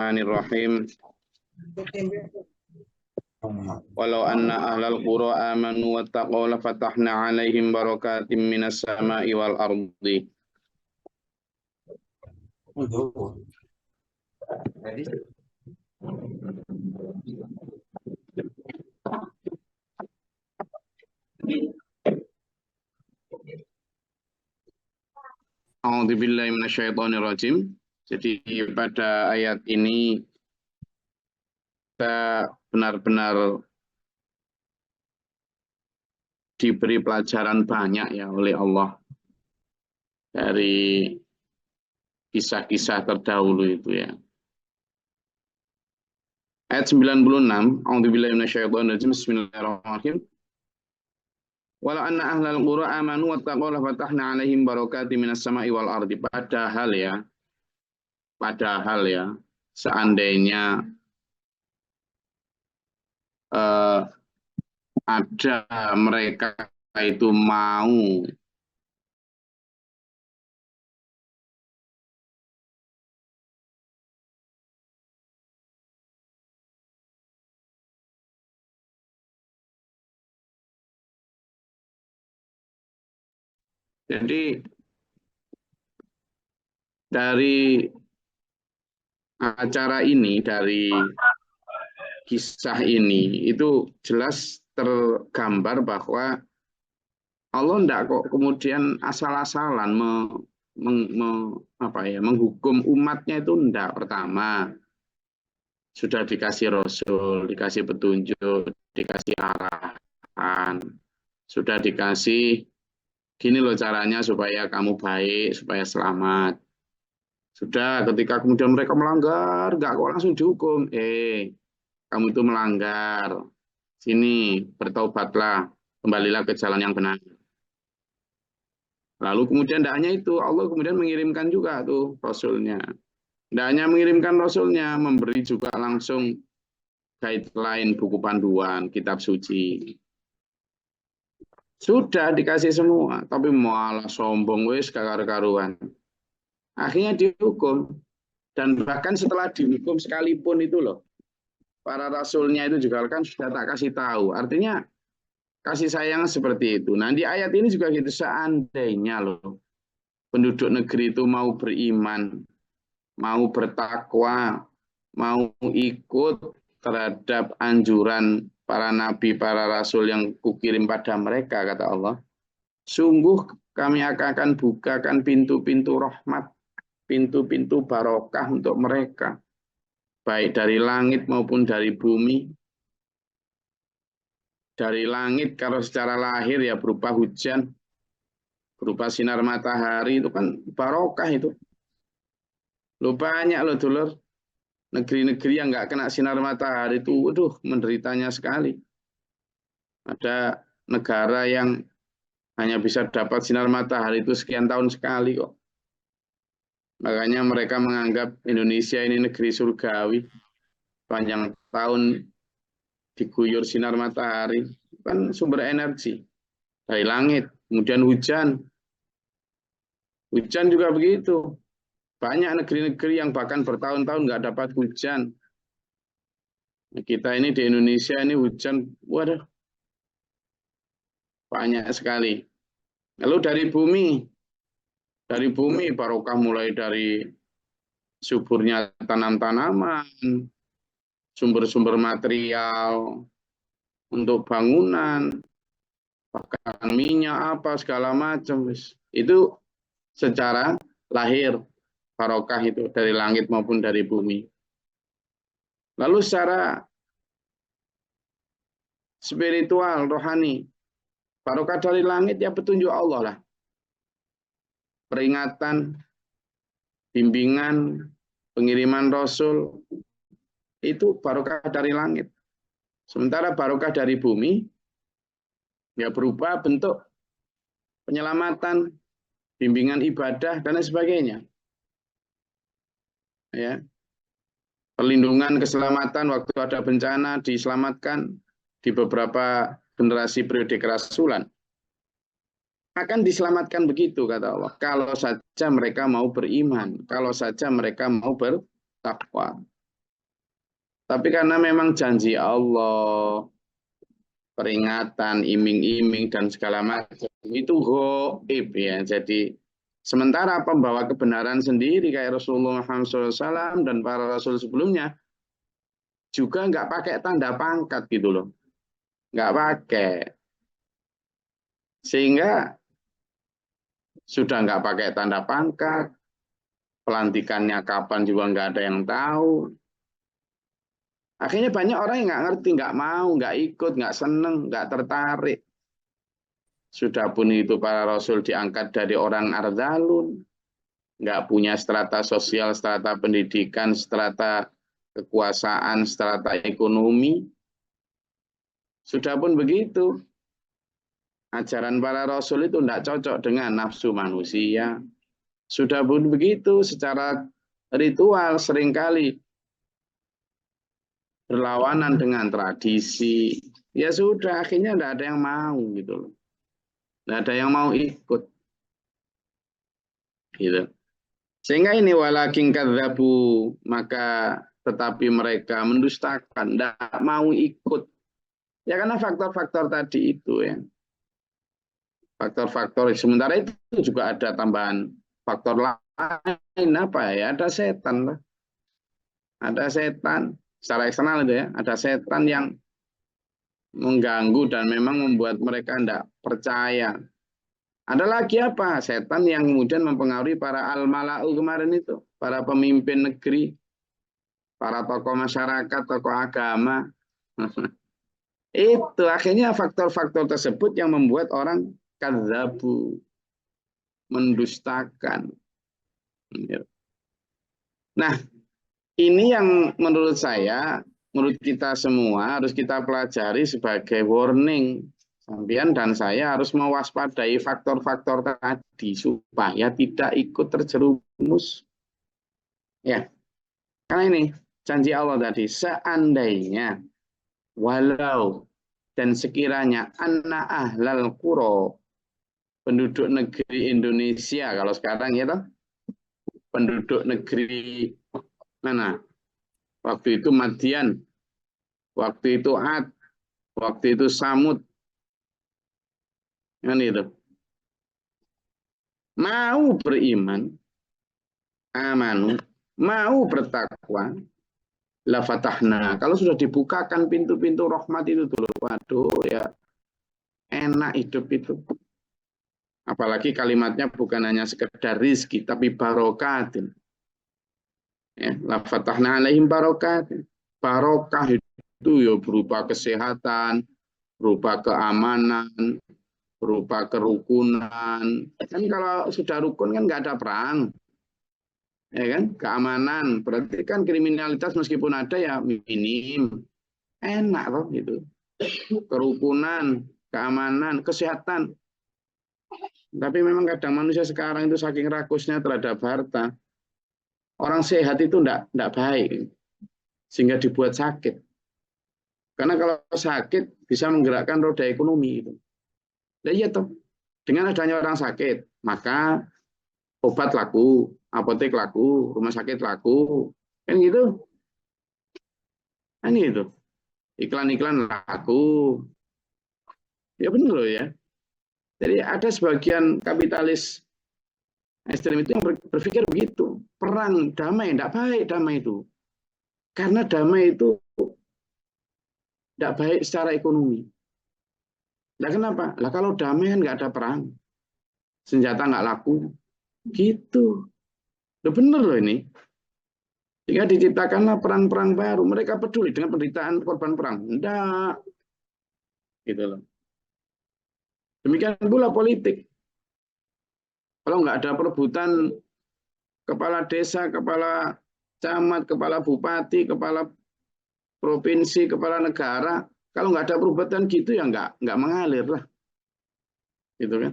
Bismillahirrahmanirrahim. Walau anna ahlal qura amanu wattaqaw lafatahna 'alaihim barakatim minas sama'i wal ardi. A'udzubillahi minasyaitonirrajim. Jadi pada ayat ini kita benar-benar diberi pelajaran banyak ya oleh Allah dari kisah-kisah terdahulu itu ya. Ayat 96, A'udzubillahi minasyaitonirrajim. Bismillahirrahmanirrahim. Walau anna ahlal qura amanu wattaqaw lafatahna 'alaihim barakatim minas sama'i wal ardi. Padahal ya, seandainya ada mereka itu mau jadi dari acara ini, dari kisah ini, itu jelas tergambar bahwa Allah tidak kok kemudian asal-asalan menghukum umatnya itu tidak. Pertama, sudah dikasih Rasul, dikasih petunjuk, dikasih arahan, sudah dikasih gini loh caranya supaya kamu baik, supaya selamat. Sudah ketika kemudian mereka melanggar, enggak kok langsung dihukum. Kamu itu melanggar. Sini, bertaubatlah, kembalilah ke jalan yang benar. Lalu kemudian tidak hanya itu, Allah kemudian mengirimkan juga tuh Rasulnya. Tidak hanya mengirimkan Rasulnya, memberi juga langsung guideline, buku panduan, kitab suci. Sudah dikasih semua, tapi malah sombong wis karuan. Akhirnya dihukum. Dan bahkan setelah dihukum sekalipun itu loh, para rasulnya itu juga kan sudah tak kasih tahu. Artinya kasih sayang seperti itu. Nah di ayat ini juga gitu, seandainya loh penduduk negeri itu mau beriman, mau bertakwa, mau ikut terhadap anjuran para nabi, para rasul yang kukirim pada mereka, kata Allah, sungguh kami akan bukakan pintu-pintu rahmat, pintu-pintu barokah untuk mereka, baik dari langit maupun dari bumi. Dari langit kalau secara lahir ya berupa hujan, berupa sinar matahari, itu kan barokah itu. Lo banyak loh dulur, negeri-negeri yang nggak kena sinar matahari itu, waduh, menderitanya sekali. Ada negara yang hanya bisa dapat sinar matahari itu sekian tahun sekali kok. Makanya mereka menganggap Indonesia ini negeri surgawi. Panjang tahun diguyur sinar matahari, kan sumber energi dari langit. Kemudian hujan. Hujan juga begitu. Banyak negeri-negeri yang bahkan bertahun-tahun nggak dapat hujan. Kita ini di Indonesia ini hujan, waduh, banyak sekali. Lalu dari bumi barokah mulai dari suburnya tanam-tanaman, sumber-sumber material untuk bangunan, bahkan minyak apa segala macam. Itu secara lahir barokah itu dari langit maupun dari bumi. Lalu secara spiritual, rohani, barokah dari langit ya petunjuk Allah lah. Peringatan, bimbingan, pengiriman Rasul, itu barokah dari langit. Sementara barokah dari bumi, ya berupa bentuk penyelamatan, bimbingan ibadah, dan lain sebagainya. Ya. Perlindungan, keselamatan, waktu ada bencana, diselamatkan di beberapa generasi periode kerasulan. Akan diselamatkan begitu, kata Allah. Kalau saja mereka mau beriman, kalau saja mereka mau bertakwa. Tapi karena memang janji Allah, peringatan, iming-iming dan segala macam itu gaib ya. Jadi sementara pembawa kebenaran sendiri kayak Rasulullah Muhammad SAW dan para rasul sebelumnya juga nggak pakai tanda pangkat gitu loh, nggak pakai, sehingga sudah nggak pakai tanda pangkat, pelantikannya kapan juga nggak ada yang tahu. Akhirnya banyak orang yang nggak ngerti, nggak mau, nggak ikut, nggak seneng, nggak tertarik. Sudah pun itu para rasul diangkat dari orang ardalun, nggak punya strata sosial, strata pendidikan, strata kekuasaan, strata ekonomi. Sudah pun begitu, ajaran para rasul itu tidak cocok dengan nafsu manusia. Sudah pun begitu, secara ritual seringkali berlawanan dengan tradisi. Ya sudah, akhirnya tidak ada yang mau gitu loh. Tidak ada yang mau ikut. Gitu. Sehingga ini walakin kadzabu, maka tetapi mereka mendustakan, tidak mau ikut. Ya karena faktor-faktor tadi itu ya. Faktor-faktor sementara itu juga ada tambahan faktor lain apa ya? Ada setan lah. Ada setan secara eksternal itu ya, ada setan yang mengganggu dan memang membuat mereka tidak percaya. Ada lagi apa? Setan yang kemudian mempengaruhi para al-mala'u kemarin itu, para pemimpin negeri, para tokoh masyarakat, tokoh agama. Itu akhirnya faktor-faktor tersebut yang membuat orang kadzabu, mendustakan. Nah, ini yang menurut saya, menurut kita semua harus kita pelajari sebagai warning. Sampian dan saya harus mewaspadai faktor-faktor tadi supaya tidak ikut terjerumus. Ya, karena ini janji Allah tadi, seandainya walau dan sekiranya anak ahlal qura, penduduk negeri Indonesia kalau sekarang ya toh, penduduk negeri mana? Waktu itu Madian, waktu itu Ad, waktu itu Samud, kan itu. Mau beriman, amanu, mau bertakwa, la fatahna. Kalau sudah dibukakan pintu-pintu rahmat itu dulu, waduh ya enak hidup itu. Apalagi kalimatnya bukan hanya sekedar rizki, tapi barokatin. Ya, la fatahna alaihim barokatin. Barokah itu ya berupa kesehatan, berupa keamanan, berupa kerukunan. Kan kalau sudah rukun kan nggak ada perang. Ya kan? Keamanan. Berarti kan kriminalitas meskipun ada ya minim. Enak loh gitu. Kerukunan, keamanan, kesehatan. Tapi memang kadang manusia sekarang itu saking rakusnya terhadap harta. Orang sehat itu enggak baik. Sehingga dibuat sakit. Karena kalau sakit bisa menggerakkan roda ekonomi itu. Nah, iya toh. Dengan adanya orang sakit, maka obat laku, apotek laku, rumah sakit laku. Kan gitu. Kan gitu. Iklan-iklan laku. Ya benar loh ya. Jadi ada sebagian kapitalis ekstrem itu yang berpikir begitu. Perang, damai, tidak baik damai itu. Karena damai itu tidak baik secara ekonomi. Nah kenapa? Lah kalau damai kan nggak ada perang. Senjata nggak laku. Gitu. Loh bener loh ini. Jika diciptakanlah perang-perang baru. Mereka peduli dengan penderitaan korban perang. Enggak. Gitu loh. Demikian pula politik. Kalau nggak ada perebutan kepala desa, kepala camat, kepala bupati, kepala provinsi, kepala negara, kalau nggak ada perebutan gitu ya nggak mengalir lah, gitu kan?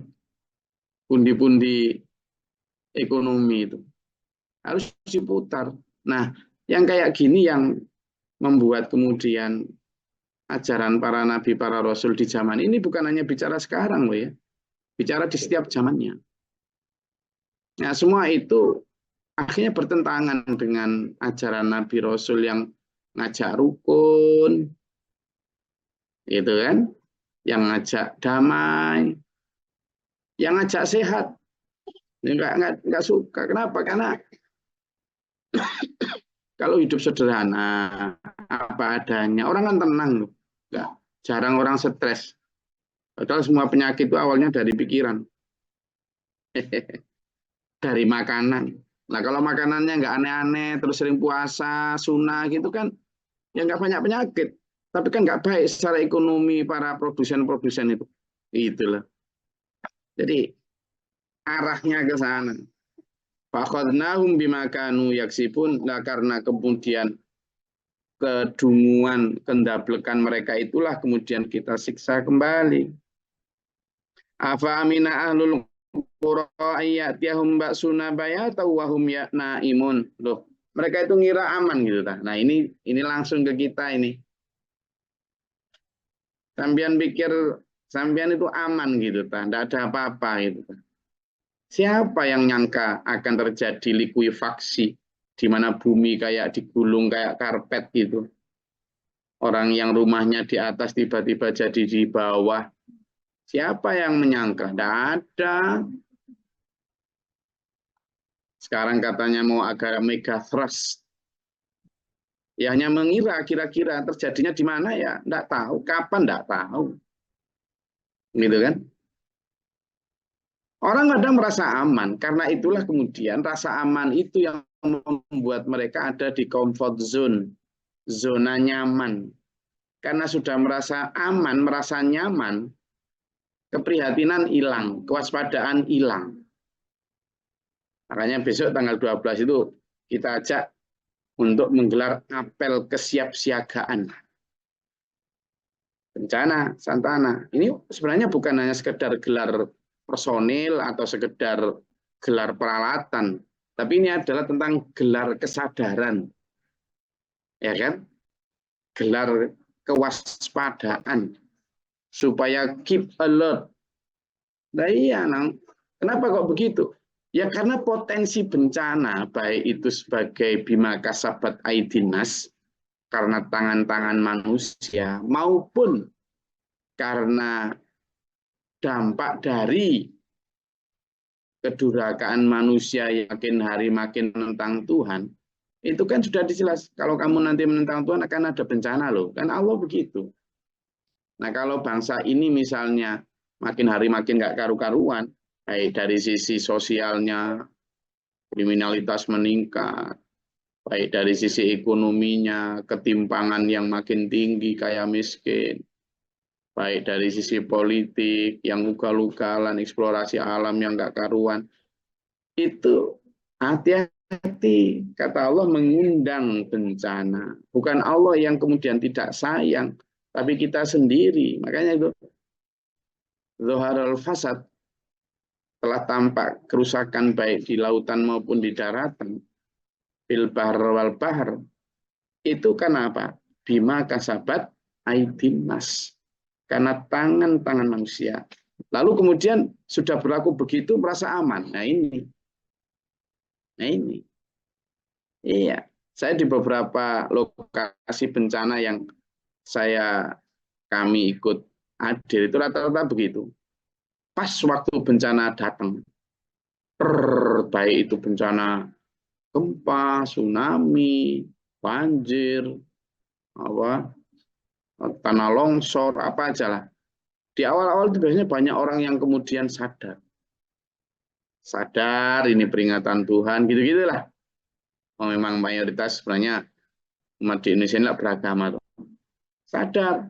Pundi-pundi ekonomi itu harus diputar. Nah, yang kayak gini yang membuat kemudian ajaran para nabi, para rasul di zaman ini bukan hanya bicara sekarang loh ya, bicara di setiap zamannya. Nah, semua itu akhirnya bertentangan dengan ajaran Nabi Rasul yang ngajak rukun, gitu kan? Yang ngajak damai, yang ngajak sehat. Enggak suka. Kenapa? Karena kalau hidup sederhana, apa adanya, orang kan tenang loh. Enggak, jarang orang stres. Padahal semua penyakit itu awalnya dari pikiran, dari makanan. Nah kalau makanannya nggak aneh-aneh, terus sering puasa, sunnah gitu kan, ya nggak banyak penyakit. Tapi kan nggak baik secara ekonomi para produsen-produsen itu. Itulah. Jadi arahnya ke sana. Fakhadnahum bima kanu yaksibun. Nah karena kemudian kedunguan, kendablekan mereka itulah kemudian kita siksa kembali. Afa amina ahlul qura ayyatiyahum ba'suna bayata wa hum naimun. Loh, mereka itu ngira aman gitu ta. Nah, ini langsung ke kita ini. Sampean pikir sampean itu aman gitu ta, enggak ada apa-apa gitu ta. Siapa yang nyangka akan terjadi likuifaksi di mana bumi kayak digulung kayak karpet gitu. Orang yang rumahnya di atas tiba-tiba jadi di bawah. Siapa yang menyangka? Tidak ada. Sekarang katanya mau agak mega thrust. Ya hanya mengira kira-kira terjadinya di mana ya. Tidak tahu. Kapan tidak tahu. Gitu kan. Orang kadang merasa aman. Karena itulah kemudian rasa aman itu yang membuat mereka ada di comfort zone. Zona nyaman. Karena sudah merasa aman, merasa nyaman, keprihatinan hilang, kewaspadaan hilang. Makanya besok tanggal 12 itu kita ajak untuk menggelar apel kesiapsiagaan. Bencana, Santana. Ini sebenarnya bukan hanya sekedar gelar personil atau sekedar gelar peralatan, tapi ini adalah tentang gelar kesadaran. Ya kan? Gelar kewaspadaan supaya keep alert. Nah iya, kenapa kok begitu? Ya karena potensi bencana, baik itu sebagai bima kasabat aidinas, karena tangan-tangan manusia, maupun karena dampak dari kedurhakaan manusia yang makin hari makin menentang Tuhan, itu kan sudah dijelas. Kalau kamu nanti menentang Tuhan akan ada bencana loh. Kan Allah begitu. Nah kalau bangsa ini misalnya makin hari makin nggak karu-karuan, baik dari sisi sosialnya, kriminalitas meningkat, baik dari sisi ekonominya, ketimpangan yang makin tinggi, kaya miskin, baik dari sisi politik yang ugal-ugalan, eksplorasi alam yang nggak karuan, itu hati-hati. Kata Allah mengundang bencana. Bukan Allah yang kemudian tidak sayang, tapi kita sendiri. Makanya itu Zoharul Fasad, telah tampak kerusakan baik di lautan maupun di daratan, bil bahr wal bahr, itu kenapa? Bima kasabat aidinas, karena tangan-tangan manusia. Lalu kemudian sudah berlaku begitu merasa aman. Nah ini, iya. Saya di beberapa lokasi bencana yang kami ikut hadir itu rata-rata begitu. Pas waktu bencana datang, baik itu bencana gempa, tsunami, banjir, apa, tanah longsor, apa aja lah. Di awal-awal itu biasanya banyak orang yang kemudian sadar. Sadar ini peringatan Tuhan, gitu-gitulah. Oh, memang mayoritas sebenarnya umat di Indonesia ini beragama. Tuh. Sadar.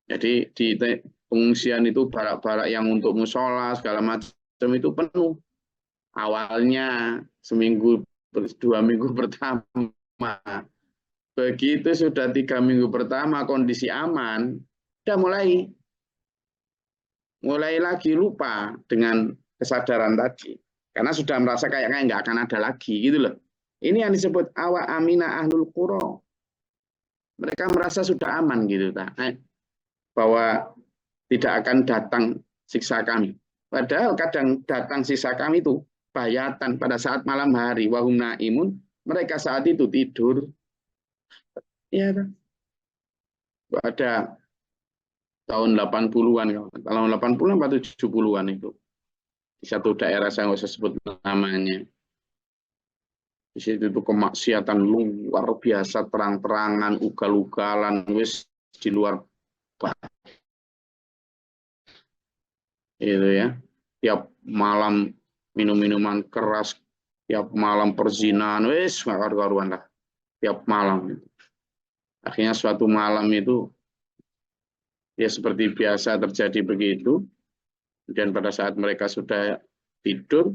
Jadi di pengungsian itu barak-barak yang untuk musola, segala macam itu penuh. Awalnya seminggu, 2 minggu pertama. Begitu sudah 3 minggu pertama kondisi aman, udah mulai lagi lupa dengan kesadaran tadi. Karena sudah merasa kayaknya nggak akan ada lagi gitu loh. Ini yang disebut awa amina ahlul qura. Mereka merasa sudah aman gitu, bahwa tidak akan datang siksa kami. Padahal kadang datang siksa kami itu bayatan pada saat malam hari. Wahum naimun, mereka saat itu tidur. Iya, ada tahun 80-an, tahun 80-an atau 70-an itu. Di satu daerah saya nggak usah sebut namanya. Di situ itu kemaksiatan luar biasa, terang-terangan, ugal-ugalan, wis di luar itu ya. Tiap malam minum-minuman keras, tiap malam perzinahan, wis nggak karu-karuan lah. Tiap malam. Akhirnya suatu malam itu ya seperti biasa terjadi begitu. Dan pada saat mereka sudah tidur,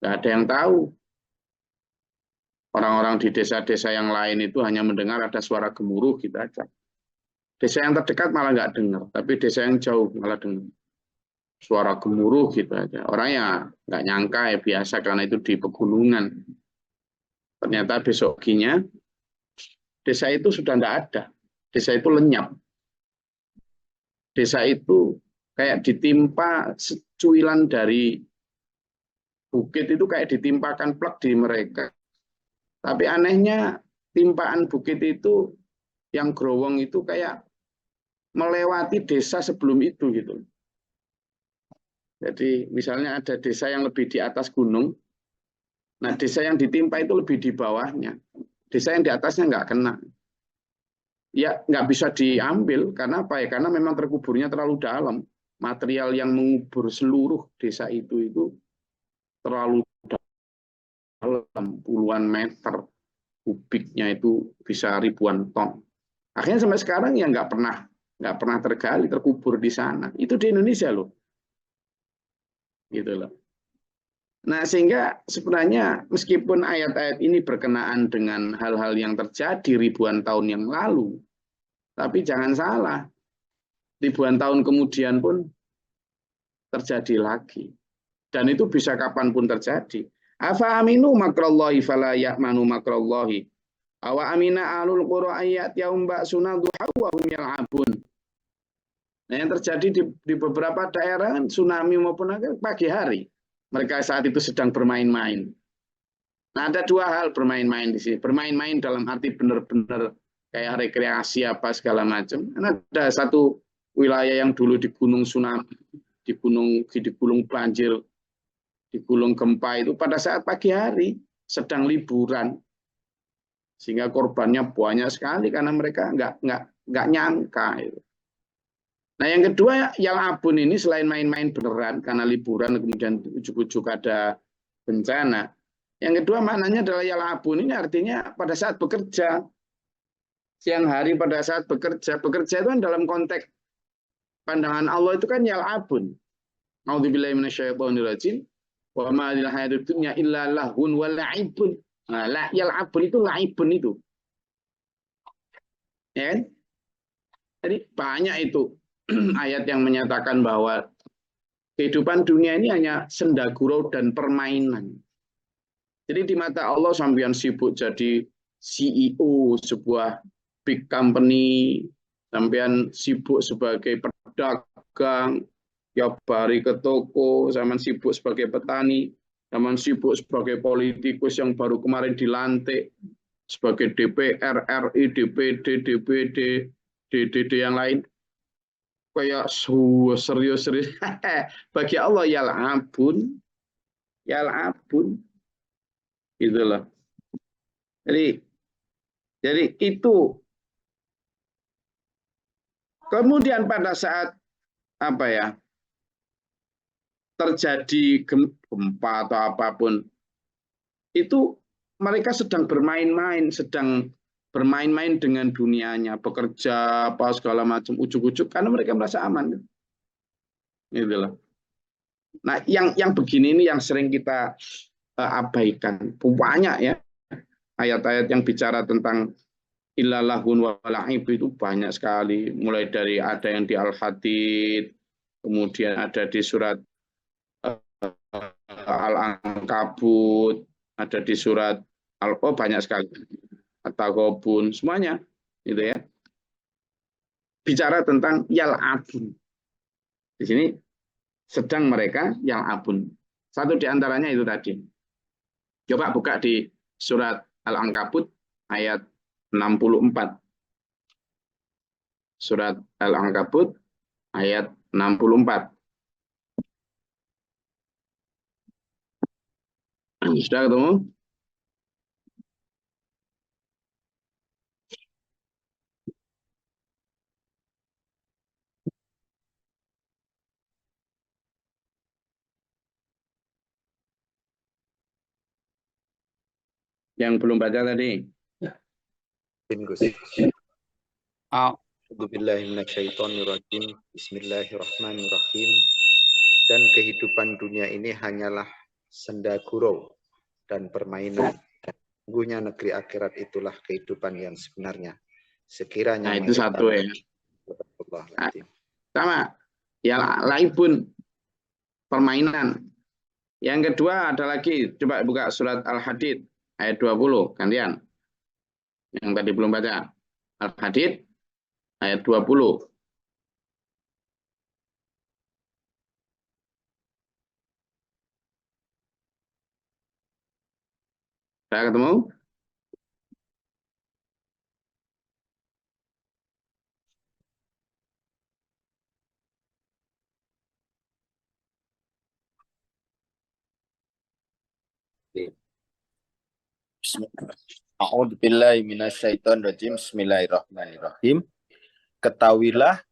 nggak ada yang tahu. Orang-orang di desa-desa yang lain itu hanya mendengar ada suara gemuruh gitu aja. Desa yang terdekat malah nggak dengar, tapi desa yang jauh malah dengar suara gemuruh gitu aja. Orangnya nggak nyangka ya biasa karena itu di pegunungan. Ternyata besoknya desa itu sudah nggak ada. Desa itu lenyap. Desa itu kayak ditimpa secuilan dari bukit itu kayak ditimpakan plek di mereka. Tapi anehnya timpaan bukit itu yang growong itu kayak melewati desa sebelum itu gitu. Jadi misalnya ada desa yang lebih di atas gunung, nah desa yang ditimpa itu lebih di bawahnya. Desa yang di atasnya nggak kena. Ya nggak bisa diambil karena apa ya? Karena memang terkuburnya terlalu dalam. Material yang mengubur seluruh desa itu terlalu dalam, puluhan meter kubiknya itu bisa ribuan ton. Akhirnya sampai sekarang ya nggak pernah tergali, terkubur di sana. Itu di Indonesia loh, gitu loh. Nah, sehingga sebenarnya meskipun ayat-ayat ini berkenaan dengan hal-hal yang terjadi ribuan tahun yang lalu, tapi jangan salah, ribuan tahun kemudian pun terjadi lagi. Dan itu bisa kapanpun terjadi. Afa aminu makrallahi fala ya'manu makrallahi. Awa amina alul qura ayat yaum ba'suna duha wa hum yal'abun. Nah, yang terjadi di beberapa daerah tsunami maupun pagi hari. Mereka saat itu sedang bermain-main. Nah, ada dua hal bermain-main di sini. Bermain-main dalam arti benar-benar kayak rekreasi apa segala macam. Karena ada satu wilayah yang dulu di gunung tsunami, di gunung banjir, di gunung gempa itu pada saat pagi hari sedang liburan, sehingga korbannya banyak sekali karena mereka nggak nyangka. Itu. Nah, yang kedua yang abun ini selain main-main beneran karena liburan kemudian ujuk-ujuk ada bencana. Yang kedua maknanya adalah yal'abun ini artinya pada saat bekerja, siang hari pada saat bekerja. Bekerja itu kan dalam konteks pandangan Allah itu kan yal'abun. A'udzubillahi minasyaitonirrajim. Wa ma lil hayatid dunya illa lahun wa la'ibun. Nah, yal'abun itu la'ibun itu. Ya kan? Jadi banyak itu ayat yang menyatakan bahwa kehidupan dunia ini hanya senda gurau dan permainan. Jadi di mata Allah sampean sibuk jadi CEO sebuah big company, sampean sibuk sebagai pedagang, ya bari ke toko, sampean sibuk sebagai petani, sampean sibuk sebagai politikus yang baru kemarin dilantik sebagai DPR, RI, DPD, DPD, DDD yang lain. Kayak serius-serius. Bagi Allah ya ampun, ya ampun, itulah. Jadi itu kemudian pada saat apa ya terjadi gempa atau apapun itu mereka sedang bermain-main dengan dunianya, bekerja apa segala macam ujuk-ujuk karena mereka merasa aman. Itulah. Nah, yang begini ini yang sering kita abaikan. Banyak ya ayat-ayat yang bicara tentang illalahun wala'ib itu banyak sekali. Mulai dari ada yang di Al-Hadid, kemudian ada di surat Al-Ankabut, ada di surat banyak sekali. At-Taghabun, semuanya gitu ya. Bicara tentang yal'abun. Di sini sedang mereka yal'abun. Satu di antaranya itu tadi. Coba buka di surat Al-Ankabut ayat 64. Surat Al-Ankabut ayat 64. Sudah ketemu? Yang belum baca tadi? Bismillahirrahmanirrahim. Dan kehidupan dunia ini hanyalah senda gurau dan permainan. Sungguhnya negeri akhirat itulah kehidupan yang sebenarnya. Sekiranya Nah, itu satu ya. Nah, sama. Ya, laibun, permainan. Yang kedua ada lagi, coba buka surat Al-Hadid ayat 20, gantian. Yang tadi belum baca. Al-Hadid ayat 20. Sudah ketemu? Bismillahirrahmanirrahim. Ketahuilah,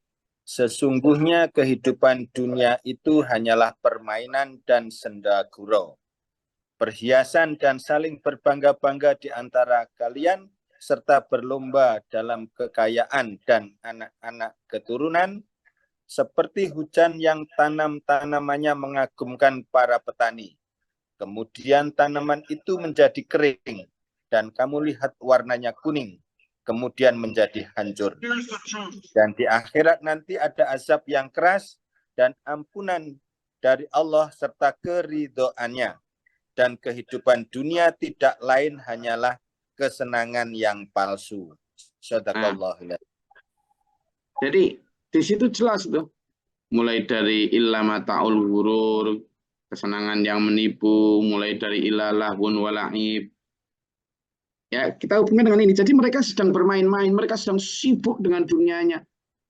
sesungguhnya kehidupan dunia itu hanyalah permainan dan senda gurau, perhiasan dan saling berbangga-bangga di antara kalian, serta berlomba dalam kekayaan dan anak-anak keturunan, seperti hujan yang tanamannya mengagumkan para petani. Kemudian tanaman itu menjadi kering, dan kamu lihat warnanya kuning, kemudian menjadi hancur. Dan di akhirat nanti ada azab yang keras dan ampunan dari Allah serta keridhoannya. Dan kehidupan dunia tidak lain hanyalah kesenangan yang palsu. Shadaqallahul adzim. Jadi di situ jelas tuh, mulai dari ilama ta'ul ghurur, kesenangan yang menipu, mulai dari ilalahun wala'ib. Ya, kita hubungkan dengan ini. Jadi mereka sedang bermain-main, mereka sedang sibuk dengan dunianya.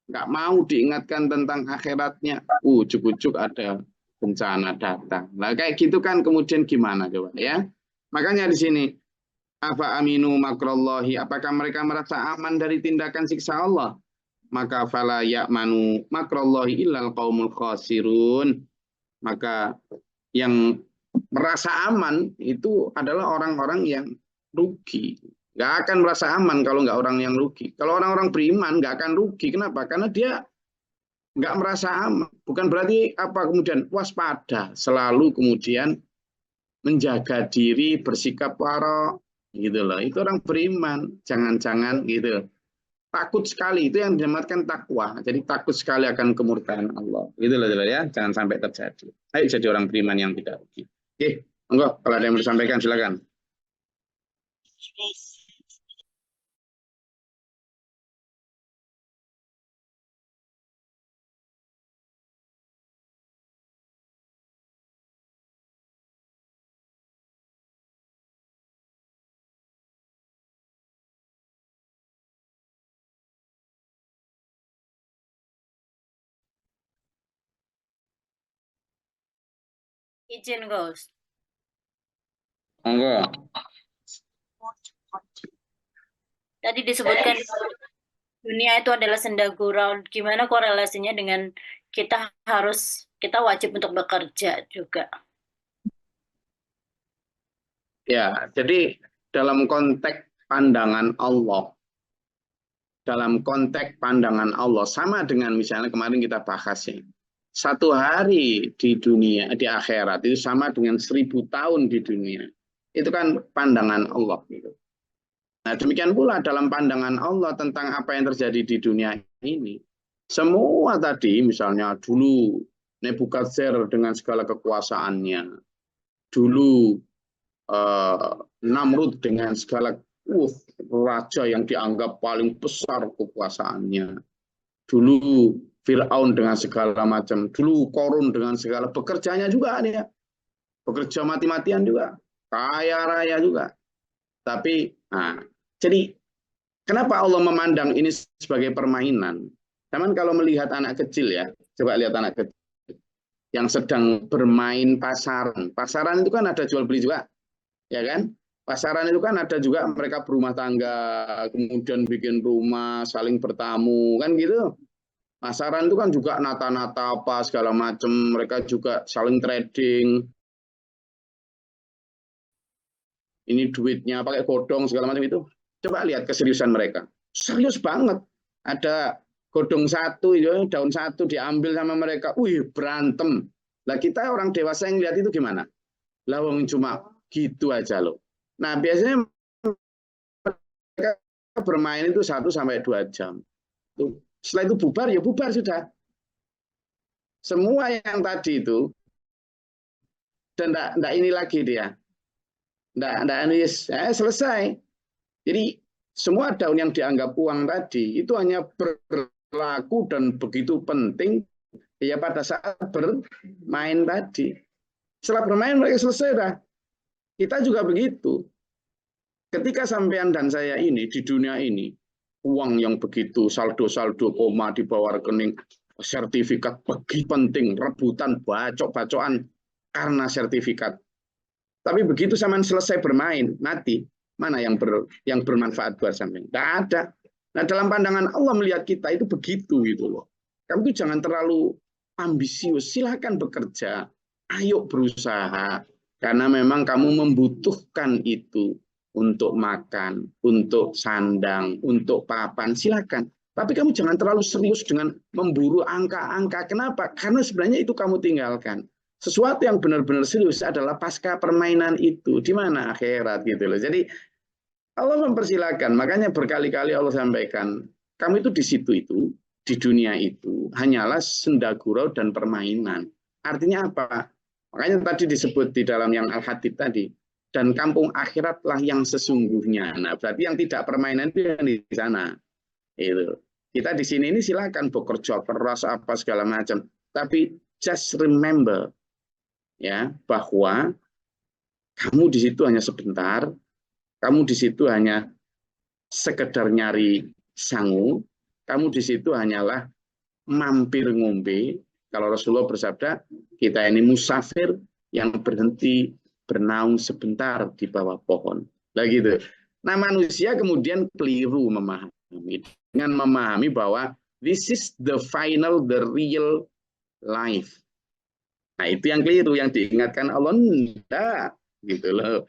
Nggak mau diingatkan tentang akhiratnya. Ujuk-ujuk ada bencana datang. Nah, kayak gitu kan kemudian gimana coba ya? Makanya di sini, afa aminu makrallahi, apakah mereka merasa aman dari tindakan siksa Allah? Maka fala ya'manu makrallahi illal qaumul khasirun. Maka yang merasa aman itu adalah orang-orang yang rugi. Nggak akan merasa aman kalau nggak orang yang rugi. Kalau orang-orang beriman nggak akan rugi. Kenapa? Karena dia nggak merasa aman. Bukan berarti apa kemudian waspada. Selalu kemudian menjaga diri, bersikap waro, gitu loh. Itu orang beriman. Jangan-jangan gitu. Takut sekali, itu yang dinamakan takwa. Jadi takut sekali akan kemurkaan Allah. Gitu loh ya. Jangan sampai terjadi. Ayo jadi orang beriman yang tidak rugi. Oke, enggak. Kalau ada yang mau disampaikan silakan. Izin, Gus. Enggak. Tadi disebutkan dunia itu adalah senda gurau. Gimana korelasinya dengan kita wajib untuk bekerja juga? Ya, jadi dalam konteks pandangan Allah, sama dengan misalnya kemarin kita bahas ya, satu hari di dunia, di akhirat itu sama dengan 1000 tahun di dunia. Itu kan pandangan Allah gitu. Nah, demikian pula dalam pandangan Allah tentang apa yang terjadi di dunia ini. Semua tadi misalnya dulu Nebukadnezar dengan segala kekuasaannya, dulu Namrud dengan segala raja yang dianggap paling besar kekuasaannya, dulu Fir'aun dengan segala macam, dulu Korun dengan segala bekerjanya juga dia, bekerja mati-matian juga, kaya raya juga. Tapi, nah, jadi Kenapa Allah memandang ini sebagai permainan? Teman kalau melihat anak kecil ya, coba lihat anak kecil yang sedang bermain pasaran. Pasaran itu kan ada jual beli juga, ya kan? Pasaran itu kan ada juga mereka berumah tangga, kemudian bikin rumah, saling bertamu, kan gitu. Pasaran itu kan juga nata-nata apa segala macam, mereka juga saling trading. Ini duitnya pakai godong segala macam itu. Coba lihat keseriusan mereka. Serius banget. Ada godong satu, daun satu diambil sama mereka. Wih, berantem. Lah kita orang dewasa yang lihat itu gimana? Lah wong cuma gitu aja loh. Nah, biasanya mereka bermain itu 1-2 jam. Setelah itu bubar, ya bubar sudah. Semua yang tadi itu, dan enggak ini lagi dia. Enggak ini selesai. Jadi semua daun yang dianggap uang tadi itu hanya berlaku dan begitu penting ya pada saat bermain tadi. Setelah bermain mereka selesai dah. Kita juga begitu. Ketika sampean dan saya ini di dunia ini, uang yang begitu saldo-saldo koma di bawah rekening, sertifikat begitu penting, rebutan bacok-bacokan karena sertifikat. Tapi begitu sampean selesai bermain, mati, mana yang bermanfaat buat sampean? Tidak ada. Nah, dalam pandangan Allah melihat kita itu begitu gitu loh. Kamu itu jangan terlalu ambisius, silakan bekerja, ayo berusaha, karena memang kamu membutuhkan itu untuk makan, untuk sandang, untuk papan, silakan. Tapi kamu jangan terlalu serius dengan memburu angka-angka. Kenapa? Karena sebenarnya itu kamu tinggalkan. Sesuatu yang benar-benar serius adalah pasca permainan itu. Di mana akhirat gitu loh. Jadi Allah mempersilahkan. Makanya berkali-kali Allah sampaikan, kamu itu di situ itu, di dunia itu, hanyalah senda gurau dan permainan. Artinya apa? Makanya tadi disebut di dalam yang Al-Hadid tadi, dan kampung akhiratlah yang sesungguhnya. Nah, berarti yang tidak permainan itu yang di sana. Itu. Kita di sini ini silakan bekerja keras apa segala macam, tapi just remember ya bahwa kamu di situ hanya sebentar, kamu di situ hanya sekedar nyari sangu, kamu di situ hanyalah mampir ngombe. Kalau Rasulullah bersabda, kita ini musafir yang berhenti bernaung sebentar di bawah pohon. Lah gitu. Nah, manusia kemudian keliru memahami dengan memahami bahwa this is the final, the real life. Nah, itu yang keliru, yang diingatkan Allah enggak gitu loh.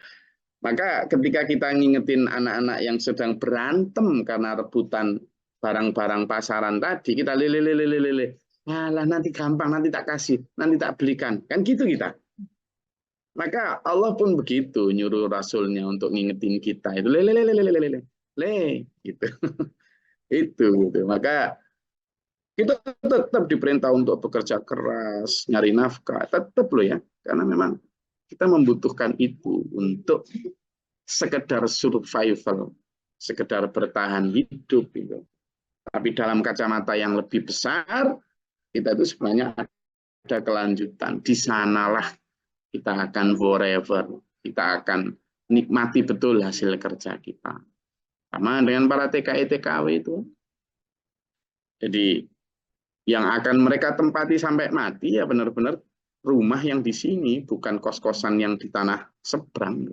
Maka ketika kita ngingetin anak-anak yang sedang berantem karena rebutan barang-barang pasaran tadi, kita lele. Alah, nanti gampang, nanti tak kasih, nanti tak belikan. Kan gitu kita. Maka Allah pun begitu nyuruh Rasulnya untuk ngingetin kita. Itu le gitu. Itu gitu. Maka kita tetap diperintah untuk bekerja keras, nyari nafkah, tetap loh ya, karena memang kita membutuhkan itu untuk sekedar survival, sekedar bertahan hidup gitu. Tapi dalam kacamata yang lebih besar, kita itu sebenarnya ada kelanjutan. Di sanalah kita akan forever, kita akan nikmati betul hasil kerja kita. Sama dengan para TKI TKW itu. Jadi yang akan mereka tempati sampai mati ya benar-benar rumah yang di sini, bukan kos-kosan yang di tanah seberang.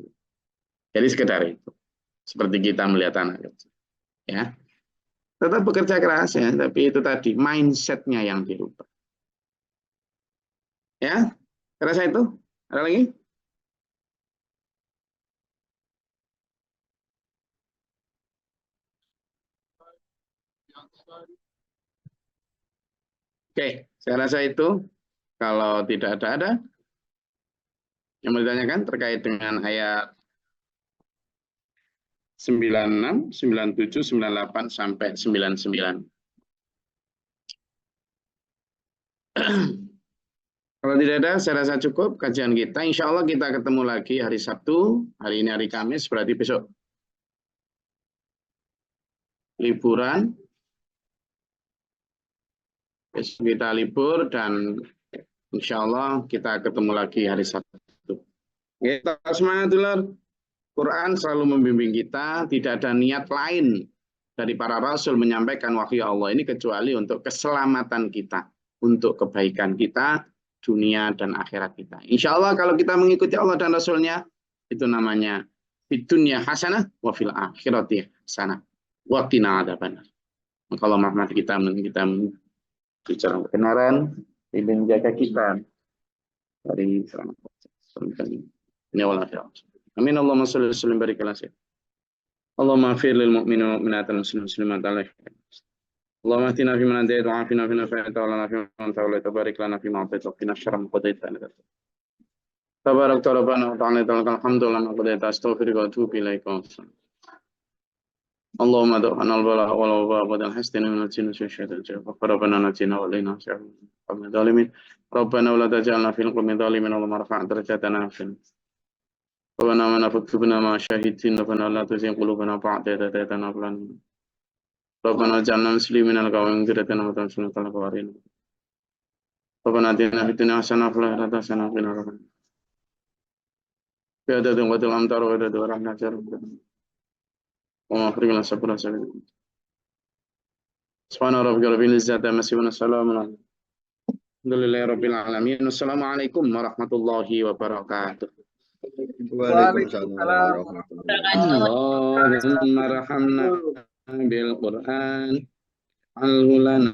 Jadi sekedar itu. Seperti kita melihat anak kecil. Ya. Tetap bekerja keras ya, tapi itu tadi mindset-nya yang dirubah. Ya, terasa itu? Ada lagi? Oke, saya rasa itu. Kalau tidak ada yang mau ditanyakan terkait dengan ayat 96, 97, 98 sampai 99. Kalau tidak ada, saya rasa cukup kajian kita. Insya Allah kita ketemu lagi hari Sabtu. Hari ini hari Kamis, berarti besok liburan. Besok kita libur dan insya Allah kita ketemu lagi hari Sabtu. Kita semangat dulu. Quran selalu membimbing kita, tidak ada niat lain dari para rasul menyampaikan wahyu Allah ini kecuali untuk keselamatan kita, untuk kebaikan kita, dunia dan akhirat kita. Insya Allah kalau kita mengikuti Allah dan Rasulnya, itu namanya fid dunya hasanah wa fil akhirati hasanah wa qina adzabannar. Maka Allah merahmati kita bicara kebenaran, menjaga kita dari serangan ini wal akhirat. Amin. Allahumma shalli wa sallim barik ala sayyidina. Allahumma ighfir lil mu'minina wal mu'minati wal muslimina alaihi. Allahumma ahdina fi man hadayta wa afina fi man afayta wa lana fi man tawallayta wa barik lana fi ma atayta wa qina sharra ma qadayta. Tabarak rabbana wa ta'ala alhamdulillah ma qadayta astaghfiruka wa atubu ilaika. اللهم ادعنا البلاء والوباء بدل حسن من الجن والشيطان ربنا نجنا ولينا شر قوم الظالمين ربنا ولا تجعلنا في القوم الظالمين اللهم ارفع درجاتنا في ربنا ما نفكنا ما شهدتنا ربنا لا تزغ قلوبنا بعد إذ هديتنا ربنا اجعلنا مسلمين لك ومن ذريتنا أمة مسلمة لك وأرنا ربنا آتنا في الدنيا حسنة وفي الآخرة حسنة وقنا عذاب النار بعدد قوة الأمطار وعدد ورحمة ربنا وما فرقنا سبحانه وتعالى سبحان ربك رب العزة عما يصفون السلام عليكم الحمد لله رب العالمين السلام عليكم ورحمة الله وبركاته Waalaikumsalam warahmatullahi wabarakatuh. اللهم ارحمنا بالقرآن علمنا